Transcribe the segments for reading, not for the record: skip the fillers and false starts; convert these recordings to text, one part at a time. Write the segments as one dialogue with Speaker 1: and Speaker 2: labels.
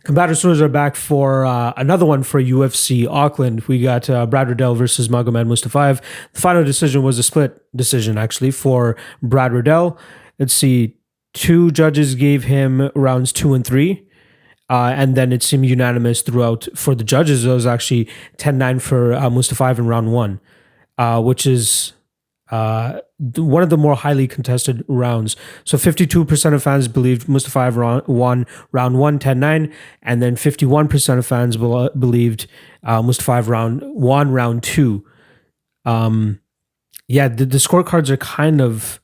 Speaker 1: Combatants are back for another one for UFC Auckland. We got Brad Riddell versus Magomed Mustafaev. The final decision was a split decision, actually, for Brad Riddell. Let's see. 2 judges gave him rounds 2 and 3. And then it seemed unanimous throughout. For the judges, it was actually 10-9 for Mustafaev in round 1, which is one of the more highly contested rounds. So 52% of fans believed Mustafaev won round 1, 10-9, and then 51% of fans believed Mustafaev won round 2. The scorecards are kind of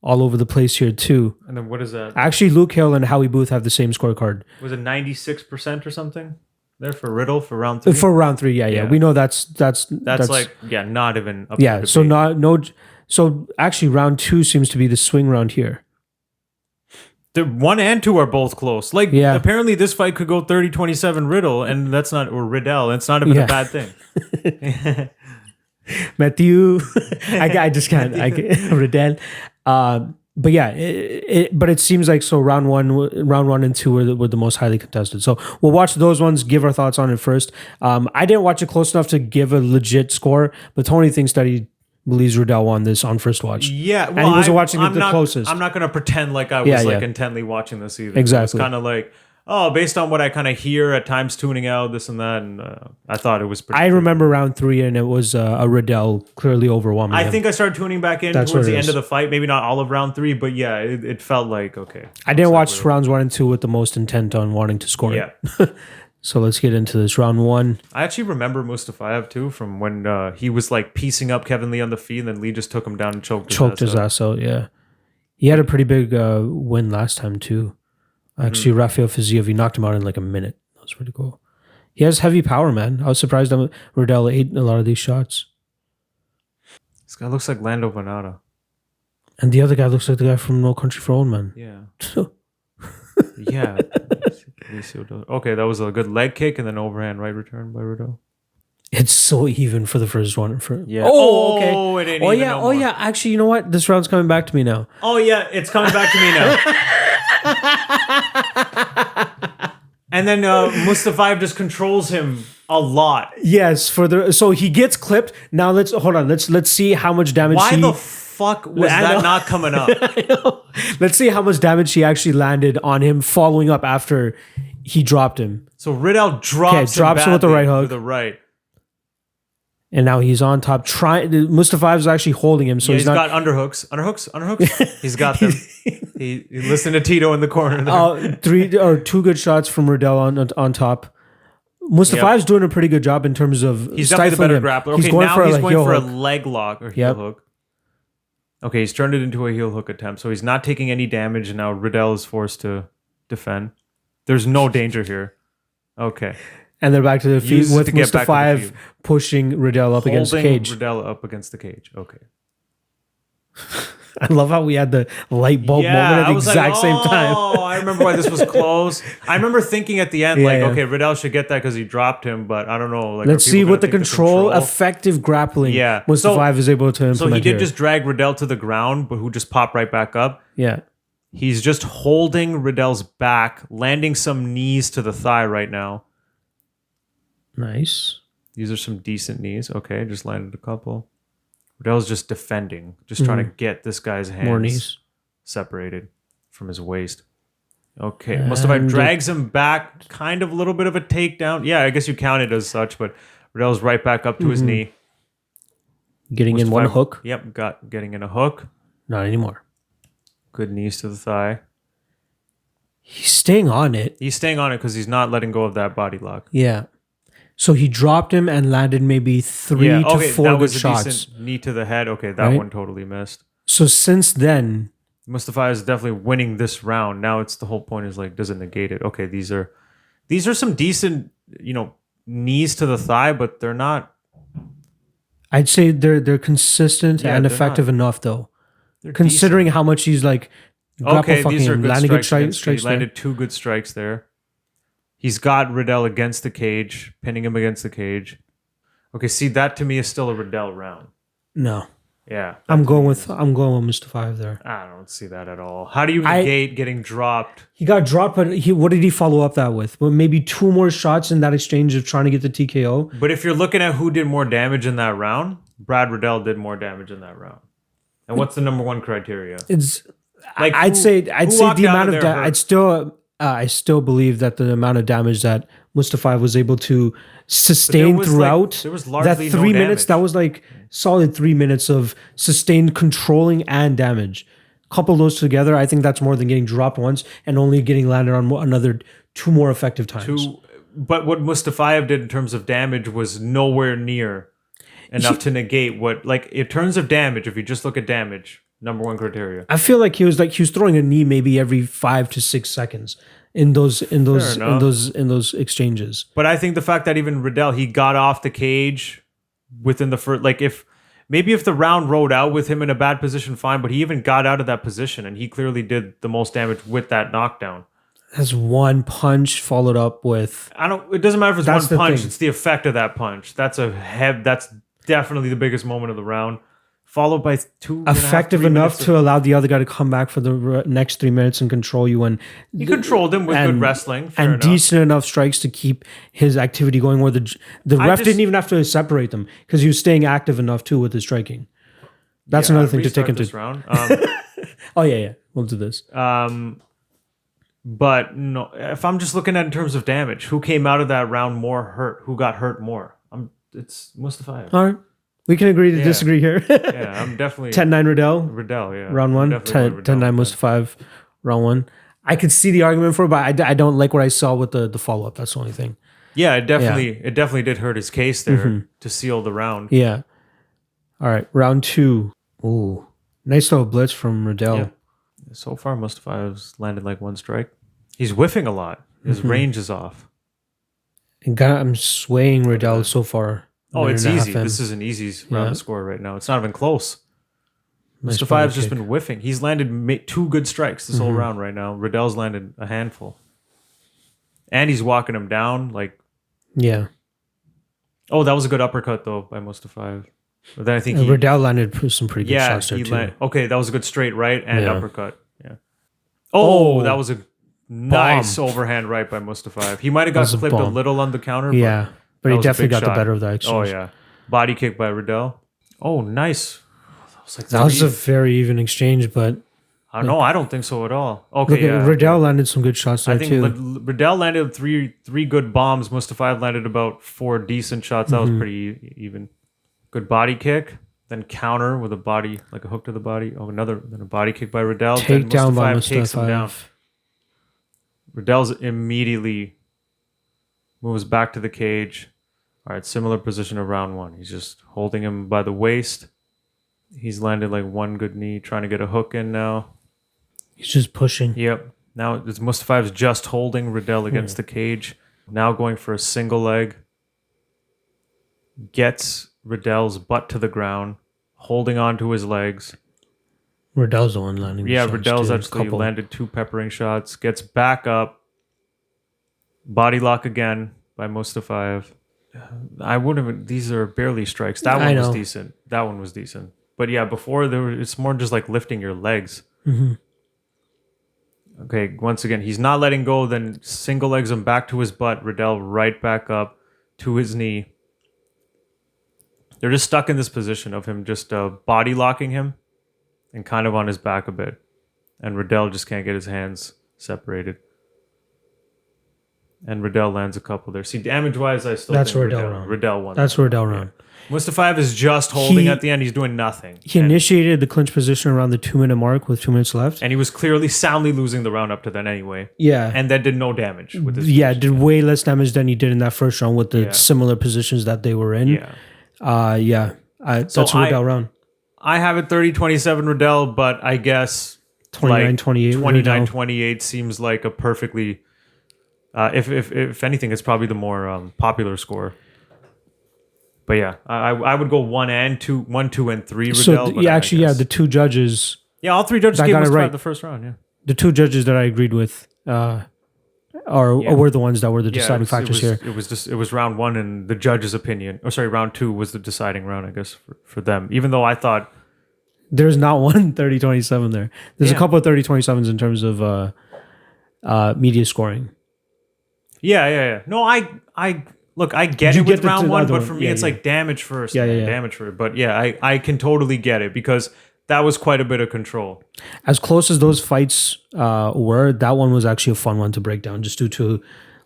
Speaker 1: all over the place here too.
Speaker 2: And then what is that?
Speaker 1: Actually, Luke Hill and Howie Booth have the same scorecard.
Speaker 2: Was it 96% or something there for Riddell for round 3?
Speaker 1: For round 3, yeah. We know that's
Speaker 2: like not even up to
Speaker 1: debate. So actually round 2 seems to be the swing round here.
Speaker 2: The 1 and 2 are both close. Apparently this fight could go 30-27 Riddell, and that's not, or Riddell. It's not even a bad thing.
Speaker 1: Matthew, I just can't. Riddell. But yeah, but it seems like round one and 2 were the most highly contested. So we'll watch those ones, give our thoughts on it first. I didn't watch it close enough to give a legit score, but Tony thinks that he believes Riddell won this on first watch.
Speaker 2: Yeah, well,
Speaker 1: and he wasn't watching it the closest.
Speaker 2: I'm not going to pretend like I was intently watching this either.
Speaker 1: Exactly.
Speaker 2: It's kind of like, based on what I kind of hear at times tuning out, this and that, and I thought it was pretty.
Speaker 1: I remember round 3, and it was a Riddell clearly overwhelming him.
Speaker 2: I think I started tuning back in towards the end of the fight. Maybe not all of round 3, but yeah, it felt like, okay.
Speaker 1: I didn't watch rounds 1 and 2 with the most intent on wanting to score it. So let's get into this. Round 1.
Speaker 2: I actually remember Mustafaev too from when he was like piecing up Kevin Lee on the feet, and then Lee just took him down and choked his ass out.
Speaker 1: Yeah. He had a pretty big win last time too. Actually, Rafael Fiziev, he knocked him out in like a minute. That was pretty cool. He has heavy power, man. I was surprised that Riddell ate a lot of these shots.
Speaker 2: This guy looks like Lando Venata.
Speaker 1: And the other guy looks like the guy from No Country for Old Men.
Speaker 2: Yeah. Yeah. Okay, that was a good leg kick and then overhand right return by Riddell.
Speaker 1: It's so even for the first one.
Speaker 2: Yeah.
Speaker 1: Oh, okay.
Speaker 2: It ain't even no more.
Speaker 1: Yeah. Actually, you know what? This round's coming back to me now.
Speaker 2: Oh, yeah. It's coming back to me now. And then Mustafaev just controls him a lot.
Speaker 1: Yes. So he gets clipped. Now let's see how much damage.
Speaker 2: Why the fuck was that not coming up?
Speaker 1: Let's see how much damage he actually landed on him following up after he dropped him.
Speaker 2: So Riddell drops him
Speaker 1: with the right hook.
Speaker 2: With the right.
Speaker 1: And now he's on top. Mustafaev is actually holding him. So
Speaker 2: he's got underhooks. He's got them. He listened to Tito in the corner there.
Speaker 1: 2 good shots from Riddell on top. Mustafaev's doing a pretty good job in terms of
Speaker 2: he's definitely the better grappler. Okay, he's going for a
Speaker 1: hook.
Speaker 2: leg lock or heel hook. Okay, he's turned it into a heel hook attempt, so he's not taking any damage, and now Riddell is forced to defend. There's no danger here. Okay.
Speaker 1: And they're back to the feet with Mustafaev pushing Riddell up against the cage.
Speaker 2: Riddell up against the cage. Okay.
Speaker 1: I love how we had the light bulb moment at the exact same time.
Speaker 2: Oh, I remember why this was close. I remember thinking at the end, okay, Riddell should get that because he dropped him, but I don't know.
Speaker 1: Let's see what the control, effective grappling Mustafaev is able to implement.
Speaker 2: So he did just drag Riddell to the ground, but who just popped right back up.
Speaker 1: Yeah.
Speaker 2: He's just holding Riddell's back, landing some knees to the thigh right now.
Speaker 1: Nice.
Speaker 2: These are some decent knees. Okay, just landed a couple. Riddell's just defending, just trying to get this guy's hands separated from his waist. Okay, Mustafaev drags him back, kind of a little bit of a takedown. Yeah, I guess you count it as such, but Riddell's right back up to his knee.
Speaker 1: Getting in one hook?
Speaker 2: Yep, getting in a hook.
Speaker 1: Not anymore.
Speaker 2: Good knees to the thigh.
Speaker 1: He's staying on it.
Speaker 2: He's staying on it because he's not letting go of that body lock.
Speaker 1: Yeah. So he dropped him and landed maybe 3 to 4 good shots.
Speaker 2: Decent knee to the head. Okay, that one totally missed.
Speaker 1: So since then,
Speaker 2: Mustafaev is definitely winning this round. Now it's the whole point is does it negate it? Okay, these are some decent, knees to the thigh, but they're not.
Speaker 1: I'd say they're consistent and effective enough though. Considering how much he's
Speaker 2: okay, these are good
Speaker 1: landing
Speaker 2: strikes.
Speaker 1: Good strikes.
Speaker 2: He landed 2 good strikes there. He's got Riddell against the cage, pinning him against the cage. Okay, see, that to me is still a Riddell round.
Speaker 1: No.
Speaker 2: Yeah.
Speaker 1: I'm going with Mustafaev there.
Speaker 2: I don't see that at all. How do you negate getting dropped?
Speaker 1: He got dropped, but what did he follow up that with? Well, maybe 2 more shots in that exchange of trying to get the TKO.
Speaker 2: But if you're looking at who did more damage in that round, Brad Riddell did more damage in that round. And what's the number one criteria?
Speaker 1: It's like I'd say the amount of I still believe that the amount of damage that Mustafaev was able to sustain throughout
Speaker 2: there was largely
Speaker 1: that 3
Speaker 2: no
Speaker 1: minutes,
Speaker 2: damage.
Speaker 1: that was like solid 3 minutes of sustained controlling and damage. Couple those together, I think that's more than getting dropped once and only getting landed on another 2 more effective times.
Speaker 2: But what Mustafaev did in terms of damage was nowhere near enough to negate what, like, in terms of damage, if you just look at damage, number one criteria.
Speaker 1: I feel like he was throwing a knee maybe every 5 to 6 seconds in those exchanges.
Speaker 2: But I think the fact that even Riddell, he got off the cage within the first, like, if the round rode out with him in a bad position, fine, but he even got out of that position and he clearly did the most damage with that knockdown.
Speaker 1: That's one punch followed up with.
Speaker 2: It doesn't matter if it's one punch, it's the effect of that punch. That's definitely the biggest moment of the round. Followed by 2
Speaker 1: effective enough to allow the other guy to come back for the next 3 minutes and control you. And
Speaker 2: he controlled him with good wrestling
Speaker 1: and decent enough strikes to keep his activity going. Where the ref didn't even have to separate them because he was staying active enough too with his striking. That's another thing to take into
Speaker 2: round.
Speaker 1: Oh yeah, we'll do this.
Speaker 2: But no, if I'm just looking at in terms of damage, who came out of that round more hurt? Who got hurt more? It's Mustafaev.
Speaker 1: All right. We can agree to disagree here.
Speaker 2: Yeah, I'm definitely
Speaker 1: 10-9 Riddell.
Speaker 2: Riddell, yeah.
Speaker 1: Round 1. 10-9 Mustafaev. Round 1. I could see the argument for it, but I don't like what I saw with the follow-up. That's the only thing.
Speaker 2: Yeah, it definitely did hurt his case there to seal the round.
Speaker 1: Yeah. All right, round 2. Ooh. Nice little blitz from Riddell.
Speaker 2: Yeah. So far, Mustafaev's landed like 1 strike. He's whiffing a lot. His range is off.
Speaker 1: And I'm swaying Riddell so far.
Speaker 2: Oh, it's easy. This is an easy round to score right now. It's not even close.
Speaker 1: Nice
Speaker 2: Mustafaev's just been whiffing. He's landed 2 good strikes this whole round right now. Riddell's landed a handful. And he's walking him down. Like,
Speaker 1: yeah.
Speaker 2: Oh, that was a good uppercut, though, by Mustafaev. But then I think
Speaker 1: Riddell landed some pretty good shots there, too.
Speaker 2: Okay, that was a good straight right and uppercut. Yeah. Oh, that was a nice overhand right by Mustafaev. He might have got clipped a little on the counter.
Speaker 1: Yeah. But he definitely got the better of that exchange.
Speaker 2: Oh, yeah. Body kick by Riddell. Oh, nice.
Speaker 1: That was a very even exchange, but...
Speaker 2: No, I don't think so at all. Okay,
Speaker 1: Riddell landed some good shots there, too.
Speaker 2: I think Riddell landed three good bombs. Mustafaev landed about 4 decent shots. That was pretty even. Good body kick. Then counter with a body, like a hook to the body. Oh, then a body kick by Riddell.
Speaker 1: Take down by Mustafaev.
Speaker 2: Takes him down. Riddell's immediately moves back to the cage. All right, similar position of round 1. He's just holding him by the waist. He's landed like 1 good knee, trying to get a hook in now.
Speaker 1: He's just pushing.
Speaker 2: Yep. Now Mustafaev's just holding Riddell against the cage. Now going for a single leg. Gets Riddell's butt to the ground, holding on to his legs.
Speaker 1: Riddell's the one landing.
Speaker 2: Yeah, Riddell's actually landed 2 peppering shots. Gets back up. Body lock again by Mustafaev. These are barely strikes. That one was decent. That one was decent. But yeah, before it's more just like lifting your legs. Okay, once again, he's not letting go. Then single legs him back to his butt. Riddell right back up to his knee. They're just stuck in this position of him just body locking him and kind of on his back a bit. And Riddell just can't get his hands separated. And Riddell lands a couple there. See, damage-wise, I still think Riddell won.
Speaker 1: That's Riddell round.
Speaker 2: Mustafaev is just holding at the end. He's doing nothing.
Speaker 1: He initiated the clinch position around the 2-minute mark with 2 minutes left.
Speaker 2: And he was clearly soundly losing the round up to then anyway.
Speaker 1: Yeah.
Speaker 2: And that did no damage with his
Speaker 1: position. Did way less damage than he did in that first round with the similar positions that they were in. That's Riddell round.
Speaker 2: I have it 30-27 Riddell, but I guess
Speaker 1: 29-28
Speaker 2: 29-28 seems like a perfectly... if anything, it's probably the more popular score. But yeah, I would go 1, 2, and 3 Riddell.
Speaker 1: The 2 judges.
Speaker 2: Yeah, all 3 judges gave us right the first round. Yeah,
Speaker 1: the 2 judges that I agreed with were the ones that were the deciding factors here.
Speaker 2: It was round 1 and the judge's opinion. Round 2 was the deciding round, I guess, for them. Even though I thought
Speaker 1: There's not one 30-27 there. There's a couple of 30-27s in terms of media scoring.
Speaker 2: Yeah. No, I look, I get it with round one, but for me, it's like damage first. Damage first. But yeah, I can totally get it because that was quite a bit of control.
Speaker 1: As close as those fights were, that one was actually a fun one to break down, just due to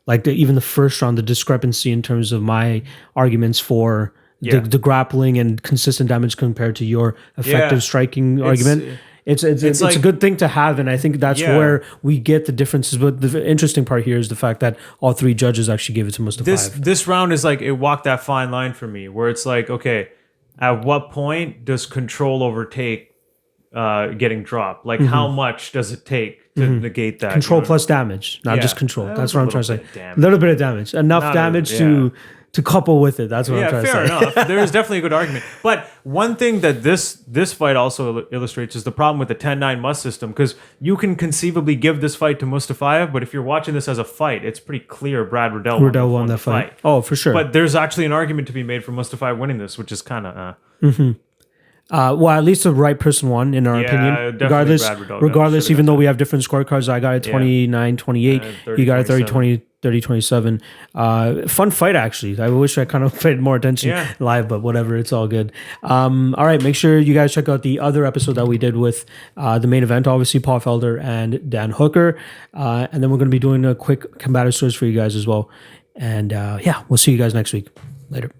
Speaker 1: like even the first round, the discrepancy in terms of my arguments for the grappling and consistent damage compared to your effective striking argument. It's a good thing to have, and I think that's where we get the differences. But the interesting part here is the fact that all three judges actually gave it to Mustafaev.
Speaker 2: This round is like, it walked that fine line for me, where it's like, okay, at what point does control overtake getting dropped? Like, how much does it take to negate that?
Speaker 1: Control plus damage, not just control. That's what I'm trying to say. A little bit of damage, enough damage to couple with it. That's what I'm trying to say.
Speaker 2: Fair enough. There is definitely a good argument. But one thing that this fight also illustrates is the problem with the 10-9 must system, because you can conceivably give this fight to Mustafaev, but if you're watching this as a fight, it's pretty clear Brad Riddell won that fight.
Speaker 1: Oh, for sure.
Speaker 2: But there's actually an argument to be made for Mustafaev winning this, which is kind of...
Speaker 1: well, at least the right person won, in our opinion. Regardless, even though we have different scorecards, I got it 29-28. He got it 30-27. Fun fight, actually. I wish I kind of paid more attention live, but whatever, it's all good. All right, make sure you guys check out the other episode that we did with the main event, obviously, Paul Felder and Dan Hooker. And then we're going to be doing a quick combative stories for you guys as well. And we'll see you guys next week. Later.